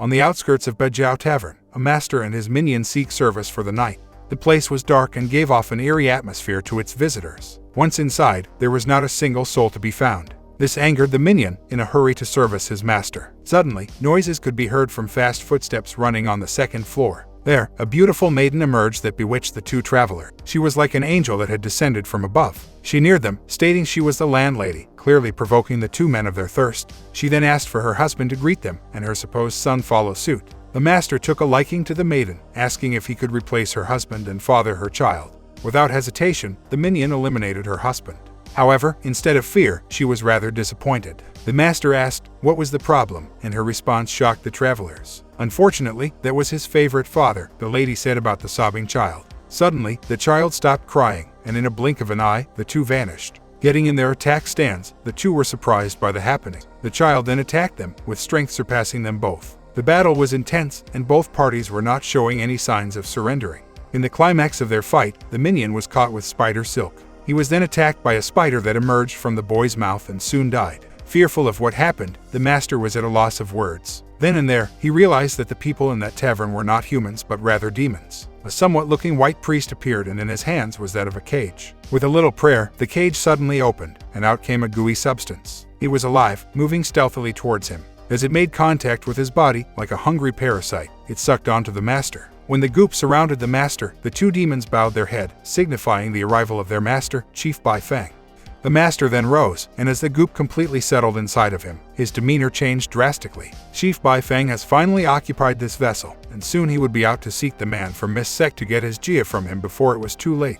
On the outskirts of Bejiao Tavern, a master and his minion seek service for the night. The place was dark and gave off an eerie atmosphere to its visitors. Once inside, there was not a single soul to be found. This angered the minion, in a hurry to service his master. Suddenly, noises could be heard from fast footsteps running on the second floor. There, a beautiful maiden emerged that bewitched the two travelers. She was like an angel that had descended from above. She neared them, stating she was the landlady, clearly provoking the two men of their thirst. She then asked for her husband to greet them, and her supposed son follow suit. The master took a liking to the maiden, asking if he could replace her husband and father her child. Without hesitation, the minion eliminated her husband. However, instead of fear, she was rather disappointed. The master asked, what was the problem, and her response shocked the travelers. Unfortunately, that was his favorite father, the lady said about the sobbing child. Suddenly, the child stopped crying, and in a blink of an eye, the two vanished. Getting in their attack stance, the two were surprised by the happening. The child then attacked them, with strength surpassing them both. The battle was intense, and both parties were not showing any signs of surrendering. In the climax of their fight, the minion was caught with spider silk. He was then attacked by a spider that emerged from the boy's mouth and soon died. Fearful of what happened, the master was at a loss of words. Then and there, he realized that the people in that tavern were not humans but rather demons. A somewhat looking white priest appeared, and in his hands was that of a cage. With a little prayer, the cage suddenly opened, and out came a gooey substance. It was alive, moving stealthily towards him. As it made contact with his body, like a hungry parasite, it sucked onto the master. When the goop surrounded the master, the two demons bowed their head, signifying the arrival of their master, Chief Bai Fang. The master then rose, and as the goop completely settled inside of him, his demeanor changed drastically. Chief Bai Fang has finally occupied this vessel, and soon he would be out to seek the man from Miss Sek to get his Jia from him before it was too late.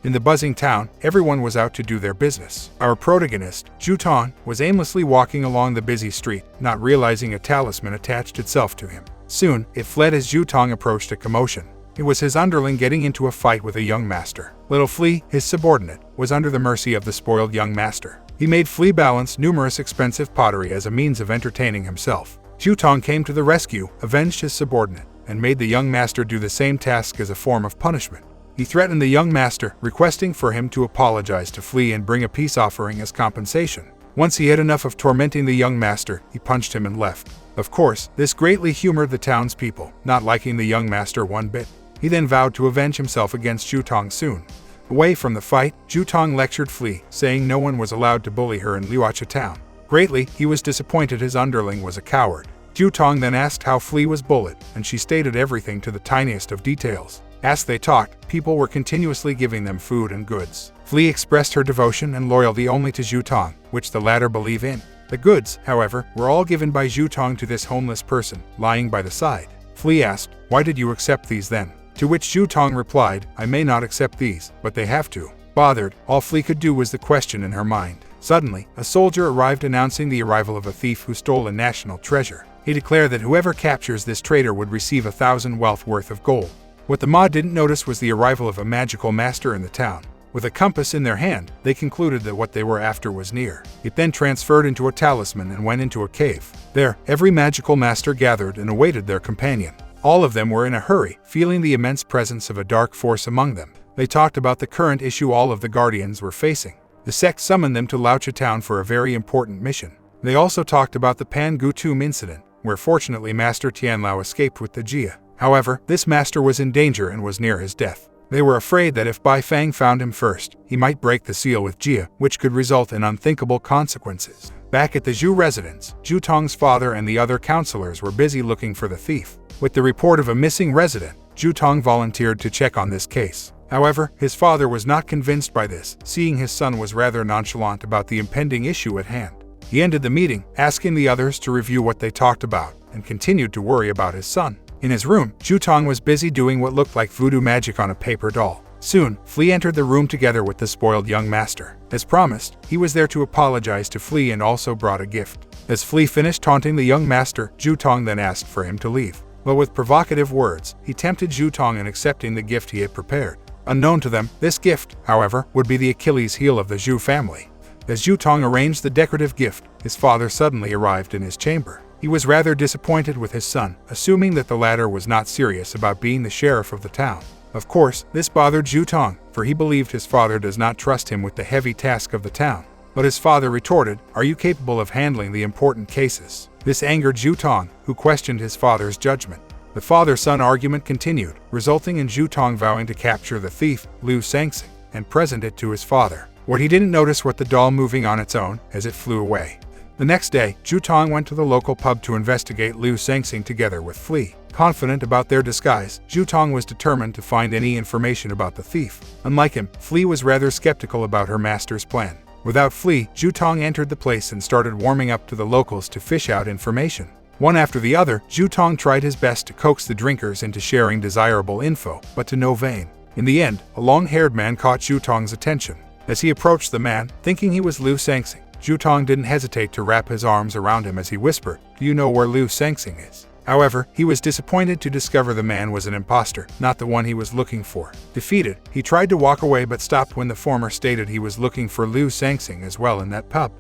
In the buzzing town, everyone was out to do their business. Our protagonist, Zhutong, was aimlessly walking along the busy street, not realizing a talisman attached itself to him. Soon, it fled as Zhutong approached a commotion. It was his underling getting into a fight with a young master. Little Flea, his subordinate, was under the mercy of the spoiled young master. He made Flea balance numerous expensive pottery as a means of entertaining himself. Zhutong came to the rescue, avenged his subordinate, and made the young master do the same task as a form of punishment. He threatened the young master, requesting for him to apologize to Flea and bring a peace offering as compensation. Once he had enough of tormenting the young master, he punched him and left. Of course, this greatly humored the townspeople, not liking the young master one bit. He then vowed to avenge himself against Zhutong soon. Away from the fight, Zhutong lectured Flea, saying no one was allowed to bully her in Liuacha town. Greatly, he was disappointed his underling was a coward. Zhutong then asked how Flea was bullied, and she stated everything to the tiniest of details. As they talked, people were continuously giving them food and goods. Flea expressed her devotion and loyalty only to Zhutong, which the latter believed in. The goods, however, were all given by Zhutong to this homeless person, lying by the side. Flea asked, "Why did you accept these then?" To which Zhutong replied, "I may not accept these, but they have to." Bothered, all Flea could do was the question in her mind. Suddenly, a soldier arrived announcing the arrival of a thief who stole a national treasure. He declared that whoever captures this traitor would receive 1,000 wealth worth of gold. What the Ma didn't notice was the arrival of a magical master in the town. With a compass in their hand, they concluded that what they were after was near. It then transferred into a talisman and went into a cave. There, every magical master gathered and awaited their companion. All of them were in a hurry, feeling the immense presence of a dark force among them. They talked about the current issue all of the guardians were facing. The sect summoned them to Liuacha town for a very important mission. They also talked about the Pan Gu tomb incident, where fortunately Master Tianlao escaped with the Jia. However, this master was in danger and was near his death. They were afraid that if Bai Fang found him first, he might break the seal with Jia, which could result in unthinkable consequences. Back at the Zhu residence, Zhutong's father and the other counselors were busy looking for the thief. With the report of a missing resident, Zhutong volunteered to check on this case. However, his father was not convinced by this, seeing his son was rather nonchalant about the impending issue at hand. He ended the meeting, asking the others to review what they talked about, and continued to worry about his son. In his room, Zhutong was busy doing what looked like voodoo magic on a paper doll. Soon, Flea entered the room together with the spoiled young master. As promised, he was there to apologize to Flea and also brought a gift. As Flea finished taunting the young master, Zhutong then asked for him to leave. But with provocative words, he tempted Zhutong in accepting the gift he had prepared. Unknown to them, this gift, however, would be the Achilles heel of the Zhu family. As Zhutong arranged the decorative gift, his father suddenly arrived in his chamber. He was rather disappointed with his son, assuming that the latter was not serious about being the sheriff of the town. Of course, this bothered Zhutong, for he believed his father does not trust him with the heavy task of the town. But his father retorted, "Are you capable of handling the important cases?" This angered Zhutong, who questioned his father's judgment. The father-son argument continued, resulting in Zhutong vowing to capture the thief, Liu Sanxing, and present it to his father. What he didn't notice was the doll moving on its own as it flew away. The next day, Zhutong went to the local pub to investigate Liu Sanxing together with Flea. Confident about their disguise, Zhutong was determined to find any information about the thief. Unlike him, Flea was rather skeptical about her master's plan. Without Flea, Zhutong entered the place and started warming up to the locals to fish out information. One after the other, Zhutong tried his best to coax the drinkers into sharing desirable info, but to no avail. In the end, a long-haired man caught Zhutong's attention. As he approached the man, thinking he was Liu Sanxing, Zhutong didn't hesitate to wrap his arms around him as he whispered, "Do you know where Liu Sanxing is?" However, he was disappointed to discover the man was an imposter, not the one he was looking for. Defeated, he tried to walk away but stopped when the former stated he was looking for Liu Sanxing as well in that pub.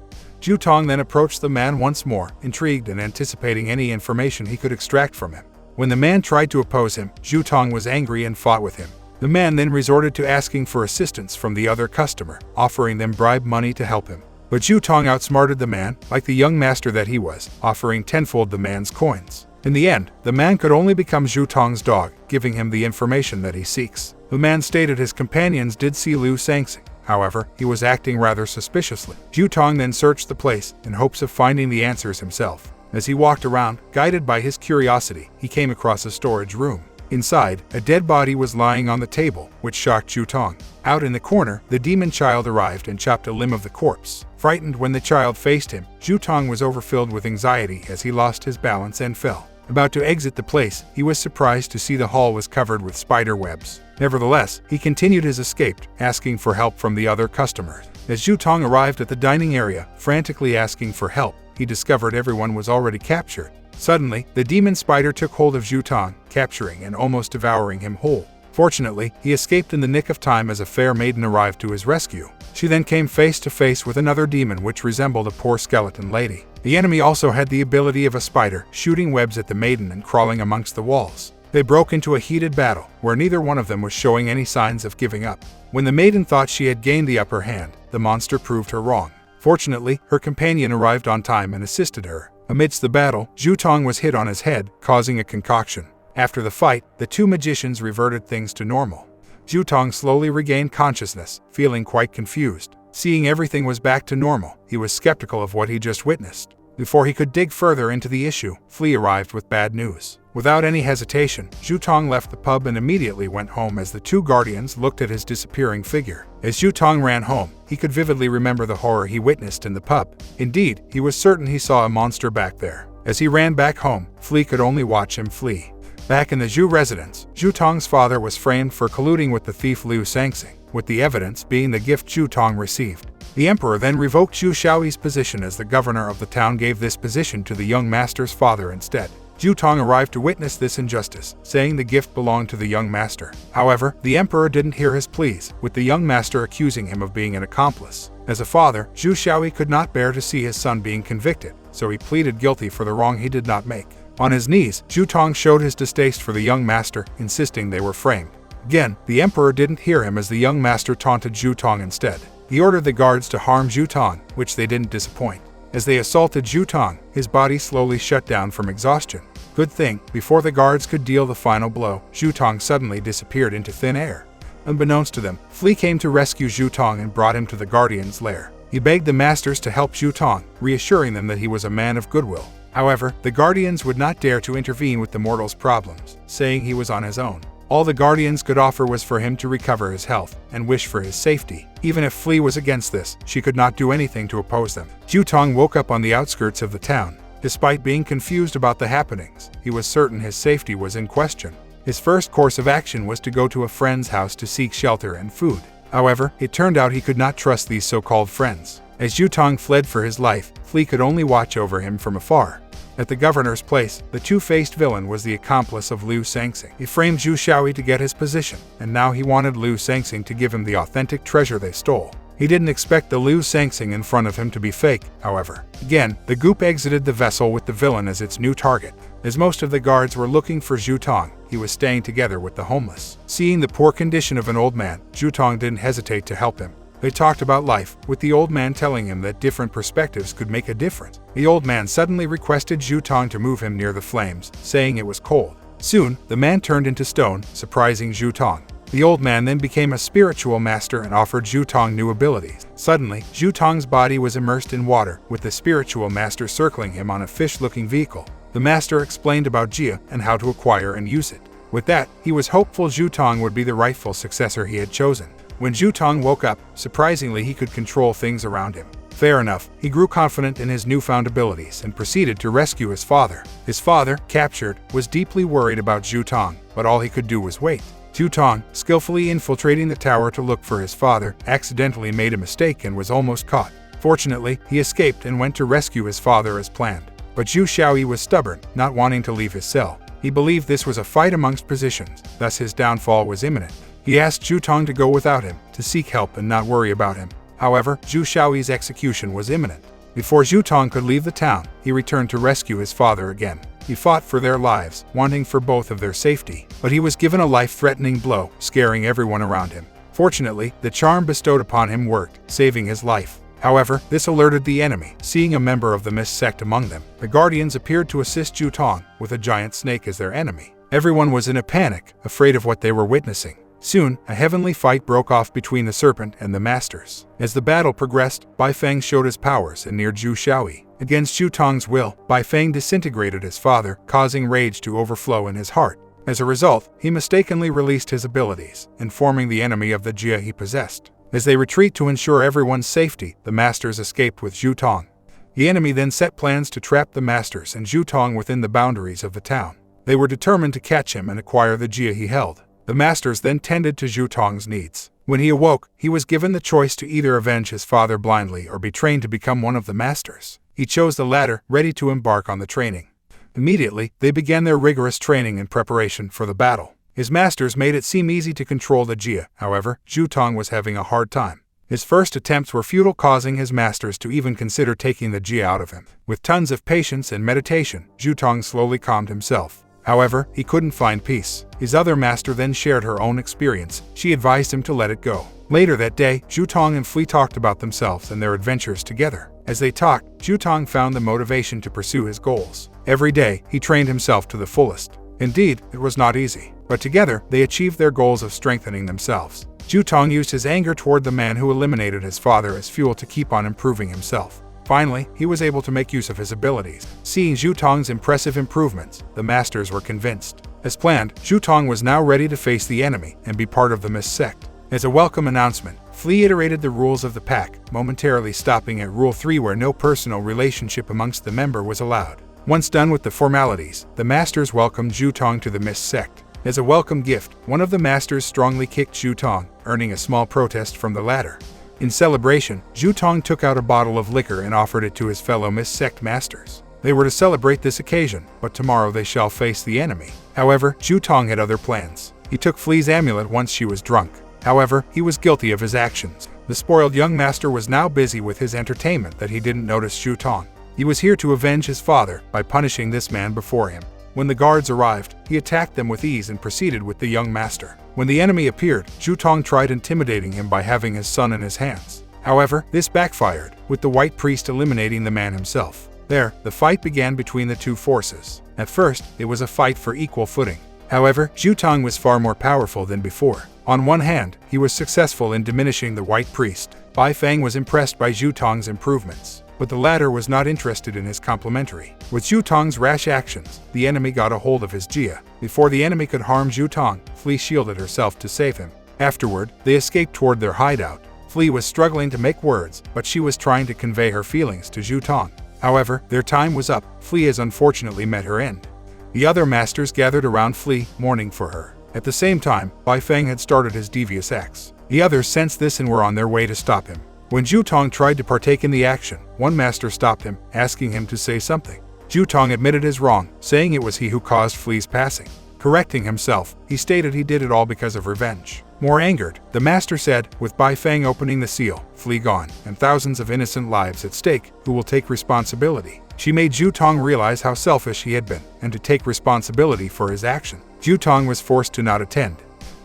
Zhutong then approached the man once more, intrigued and anticipating any information he could extract from him. When the man tried to oppose him, Zhutong was angry and fought with him. The man then resorted to asking for assistance from the other customer, offering them bribe money to help him. But Zhutong outsmarted the man, like the young master that he was, offering tenfold the man's coins. In the end, the man could only become Zhutong's dog, giving him the information that he seeks. The man stated his companions did see Liu Sanxing. However, he was acting rather suspiciously. Zhutong then searched the place in hopes of finding the answers himself. As he walked around, guided by his curiosity, he came across a storage room. Inside, a dead body was lying on the table, which shocked Zhutong. Out in the corner, the demon child arrived and chopped a limb of the corpse. Frightened when the child faced him, Zhutong was overfilled with anxiety as he lost his balance and fell. About to exit the place, he was surprised to see the hall was covered with spider webs. Nevertheless, he continued his escape, asking for help from the other customers. As Zhutong arrived at the dining area, frantically asking for help, he discovered everyone was already captured. Suddenly, the demon spider took hold of Zhutong, capturing and almost devouring him whole. Fortunately, he escaped in the nick of time as a fair maiden arrived to his rescue. She then came face to face with another demon which resembled a poor skeleton lady. The enemy also had the ability of a spider, shooting webs at the maiden and crawling amongst the walls. They broke into a heated battle, where neither one of them was showing any signs of giving up. When the maiden thought she had gained the upper hand, the monster proved her wrong. Fortunately, her companion arrived on time and assisted her. Amidst the battle, Zhutong was hit on his head, causing a concoction. After the fight, the two magicians reverted things to normal. Zhutong slowly regained consciousness, feeling quite confused. Seeing everything was back to normal, he was skeptical of what he just witnessed. Before he could dig further into the issue, Flea arrived with bad news. Without any hesitation, Zhutong left the pub and immediately went home as the two guardians looked at his disappearing figure. As Zhutong ran home, he could vividly remember the horror he witnessed in the pub. Indeed, he was certain he saw a monster back there. As he ran back home, Flea could only watch him flee. Back in the Zhu residence, Zhutong's father was framed for colluding with the thief Liu Sanxing, with the evidence being the gift Zhutong received. The emperor then revoked Zhu Shaoyi's position as the governor of the town, gave this position to the young master's father instead. Zhutong arrived to witness this injustice, saying the gift belonged to the young master. However, the emperor didn't hear his pleas, with the young master accusing him of being an accomplice. As a father, Zhu Shaoyi could not bear to see his son being convicted, so he pleaded guilty for the wrong he did not make. On his knees, Zhutong showed his distaste for the young master, insisting they were framed. Again, the emperor didn't hear him as the young master taunted Zhutong instead. He ordered the guards to harm Zhutong, which they didn't disappoint. As they assaulted Zhutong, his body slowly shut down from exhaustion. Good thing, before the guards could deal the final blow, Zhutong suddenly disappeared into thin air. Unbeknownst to them, Flea came to rescue Zhutong and brought him to the guardian's lair. He begged the masters to help Zhutong, reassuring them that he was a man of goodwill. However, the guardians would not dare to intervene with the mortal's problems, saying he was on his own. All the guardians could offer was for him to recover his health and wish for his safety. Even if Flea was against this, she could not do anything to oppose them. Zhutong woke up on the outskirts of the town. Despite being confused about the happenings, he was certain his safety was in question. His first course of action was to go to a friend's house to seek shelter and food. However, it turned out he could not trust these so-called friends. As Zhutong fled for his life, Flea could only watch over him from afar. At the governor's place, the two-faced villain was the accomplice of Liu Sanxing. He framed Zhu Shaoyi to get his position, and now he wanted Liu Sanxing to give him the authentic treasure they stole. He didn't expect the Liu Sanxing in front of him to be fake, however. Again, the group exited the vessel with the villain as its new target. As most of the guards were looking for Zhutong, he was staying together with the homeless. Seeing the poor condition of an old man, Zhutong didn't hesitate to help him. They talked about life, with the old man telling him that different perspectives could make a difference. The old man suddenly requested Zhutong to move him near the flames, saying it was cold. Soon, the man turned into stone, surprising Zhutong. The old man then became a spiritual master and offered Zhutong new abilities. Suddenly, Zhutong's body was immersed in water, with the spiritual master circling him on a fish-looking vehicle. The master explained about Jia and how to acquire and use it. With that, he was hopeful Zhutong would be the rightful successor he had chosen. When Zhutong woke up, surprisingly he could control things around him. Fair enough, he grew confident in his newfound abilities and proceeded to rescue his father. His father, captured, was deeply worried about Zhutong, but all he could do was wait. Zhutong, skillfully infiltrating the tower to look for his father, accidentally made a mistake and was almost caught. Fortunately, he escaped and went to rescue his father as planned. But Zhu Xiaoyi was stubborn, not wanting to leave his cell. He believed this was a fight amongst positions, thus his downfall was imminent. He asked Zhutong to go without him, to seek help and not worry about him. However, Zhu Xiaoyi's execution was imminent. Before Zhutong could leave the town, he returned to rescue his father again. He fought for their lives, wanting for both of their safety, but he was given a life-threatening blow, scaring everyone around him. Fortunately, the charm bestowed upon him worked, saving his life. However, this alerted the enemy, seeing a member of the Mist sect among them. The Guardians appeared to assist Zhutong, with a giant snake as their enemy. Everyone was in a panic, afraid of what they were witnessing. Soon, a heavenly fight broke off between the serpent and the masters. As the battle progressed, Bai Feng showed his powers and near Zhu Xiaoyi. Against Zhutong's will, Bai Feng disintegrated his father, causing rage to overflow in his heart. As a result, he mistakenly released his abilities, informing the enemy of the Jia he possessed. As they retreat to ensure everyone's safety, the masters escaped with Zhutong. The enemy then set plans to trap the masters and Zhutong within the boundaries of the town. They were determined to catch him and acquire the Jia he held. The masters then tended to Zhutong's needs. When he awoke, he was given the choice to either avenge his father blindly or be trained to become one of the masters. He chose the latter, ready to embark on the training. Immediately, they began their rigorous training in preparation for the battle. His masters made it seem easy to control the Jia. However, Zhutong was having a hard time. His first attempts were futile, causing his masters to even consider taking the Jia out of him. With tons of patience and meditation, Zhutong slowly calmed himself. However, he couldn't find peace. His other master then shared her own experience. She advised him to let it go. Later that day, Zhutong and Fli talked about themselves and their adventures together. As they talked, Zhutong found the motivation to pursue his goals. Every day, he trained himself to the fullest. Indeed, it was not easy, but together, they achieved their goals of strengthening themselves. Zhutong used his anger toward the man who eliminated his father as fuel to keep on improving himself. Finally, he was able to make use of his abilities. Seeing Zhutong's impressive improvements, the masters were convinced. As planned, Zhutong was now ready to face the enemy and be part of the Mist sect. As a welcome announcement, Fli iterated the rules of the pack, momentarily stopping at Rule 3 where no personal relationship amongst the member was allowed. Once done with the formalities, the masters welcomed Zhutong to the Mist sect. As a welcome gift, one of the masters strongly kicked Zhutong, earning a small protest from the latter. In celebration, Zhutong took out a bottle of liquor and offered it to his fellow Mist sect masters. They were to celebrate this occasion, but tomorrow they shall face the enemy. However, Zhutong had other plans. He took Fli's amulet once she was drunk. However, he was guilty of his actions. The spoiled young master was now busy with his entertainment that he didn't notice Zhutong. He was here to avenge his father by punishing this man before him. When the guards arrived, he attacked them with ease and proceeded with the young master. When the enemy appeared, Zhutong tried intimidating him by having his son in his hands. However, this backfired, with the white priest eliminating the man himself. There, the fight began between the two forces. At first, it was a fight for equal footing. However, Zhutong was far more powerful than before. On one hand, he was successful in diminishing the white priest. Bai Feng was impressed by Zhutong's improvements, but the latter was not interested in his complimentary. With Zhutong's rash actions, the enemy got a hold of his Jia. Before the enemy could harm Zhutong, Fli shielded herself to save him. Afterward, they escaped toward their hideout. Fli was struggling to make words, but she was trying to convey her feelings to Zhutong. However, their time was up. Fli has unfortunately met her end. The other masters gathered around Fli, mourning for her. At the same time, Bai Feng had started his devious acts. The others sensed this and were on their way to stop him. When Zhutong tried to partake in the action, one master stopped him, asking him to say something. Zhutong admitted his wrong, saying it was he who caused Fli's passing. Correcting himself, he stated he did it all because of revenge. More angered, the master said, with Bai Feng opening the seal, Fli gone, and thousands of innocent lives at stake, who will take responsibility? She made Zhutong realize how selfish he had been, and to take responsibility for his action. Zhutong was forced to not attend.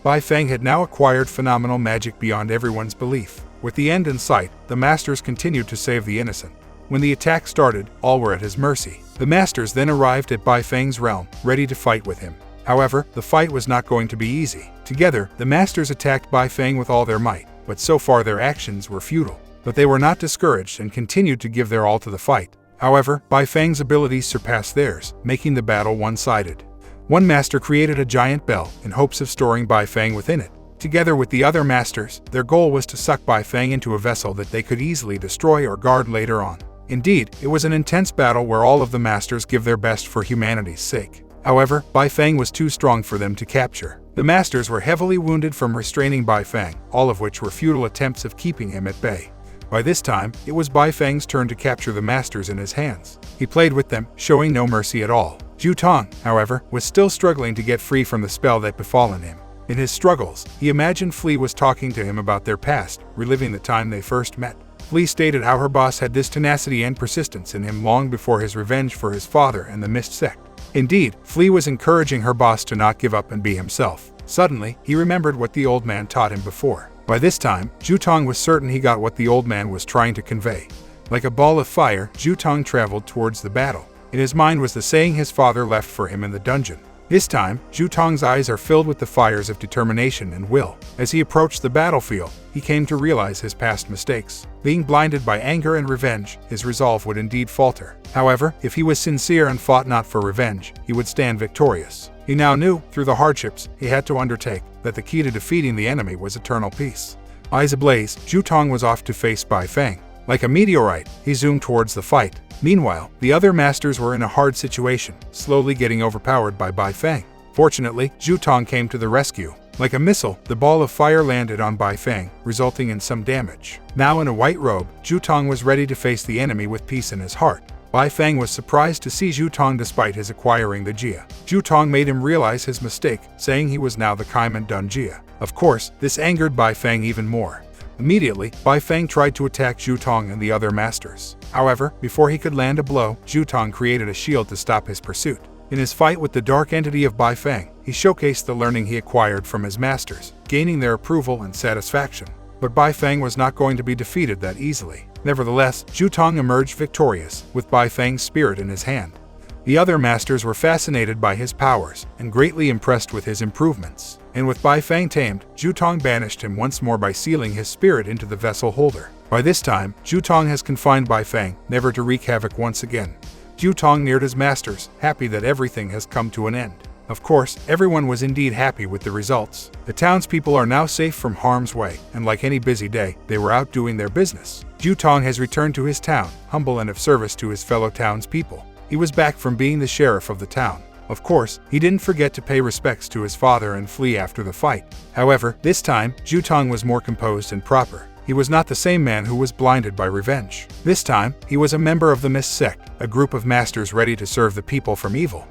Bai Feng had now acquired phenomenal magic beyond everyone's belief. With the end in sight, the masters continued to save the innocent. When the attack started, all were at his mercy. The masters then arrived at Bai Feng's realm, ready to fight with him. However, the fight was not going to be easy. Together, the masters attacked Bai Feng with all their might, but so far their actions were futile. But they were not discouraged and continued to give their all to the fight. However, Bai Feng's abilities surpassed theirs, making the battle one-sided. One master created a giant bell in hopes of storing Bai Feng within it. Together with the other masters, their goal was to suck Bai Feng into a vessel that they could easily destroy or guard later on. Indeed, it was an intense battle where all of the masters give their best for humanity's sake. However, Bai Feng was too strong for them to capture. The masters were heavily wounded from restraining Bai Feng, all of which were futile attempts of keeping him at bay. By this time, it was Bai Feng's turn to capture the masters in his hands. He played with them, showing no mercy at all. Zhutong, however, was still struggling to get free from the spell that befallen him. In his struggles, he imagined Flea was talking to him about their past, reliving the time they first met. Flea stated how her boss had this tenacity and persistence in him long before his revenge for his father and the Mist Sect. Indeed, Flea was encouraging her boss to not give up and be himself. Suddenly, he remembered what the old man taught him before. By this time, Zhutong was certain he got what the old man was trying to convey. Like a ball of fire, Zhutong traveled towards the battle. In his mind was the saying his father left for him in the dungeon. This time, Zhutong's eyes are filled with the fires of determination and will. As he approached the battlefield, he came to realize his past mistakes. Being blinded by anger and revenge, his resolve would indeed falter. However, if he was sincere and fought not for revenge, he would stand victorious. He now knew, through the hardships he had to undertake, that the key to defeating the enemy was eternal peace. Eyes ablaze, Zhutong was off to face Bai Feng. Like a meteorite, he zoomed towards the fight. Meanwhile, the other masters were in a hard situation, slowly getting overpowered by Bai Feng. Fortunately, Zhutong came to the rescue. Like a missile, the ball of fire landed on Bai Feng, resulting in some damage. Now in a white robe, Zhutong was ready to face the enemy with peace in his heart. Bai Feng was surprised to see Zhutong despite his acquiring the Jia. Zhutong made him realize his mistake, saying he was now the Kaiman Dun Jia. Of course, this angered Bai Feng even more. Immediately, Bai Feng tried to attack Zhutong and the other masters. However, before he could land a blow, Zhutong created a shield to stop his pursuit. In his fight with the dark entity of Bai Feng, he showcased the learning he acquired from his masters, gaining their approval and satisfaction. But Bai Feng was not going to be defeated that easily. Nevertheless, Zhutong emerged victorious, with Bai Feng's spirit in his hand. The other masters were fascinated by his powers, and greatly impressed with his improvements. And with Bai Feng tamed, Zhutong banished him once more by sealing his spirit into the vessel holder. By this time, Zhutong has confined Bai Feng, never to wreak havoc once again. Zhutong neared his masters, happy that everything has come to an end. Of course, everyone was indeed happy with the results. The townspeople are now safe from harm's way, and like any busy day, they were out doing their business. Zhutong has returned to his town, humble and of service to his fellow townspeople. He was back from being the sheriff of the town. Of course, he didn't forget to pay respects to his father and flee after the fight. However, this time, Zhutong was more composed and proper. He was not the same man who was blinded by revenge. This time, he was a member of the Mist Sect, a group of masters ready to serve the people from evil.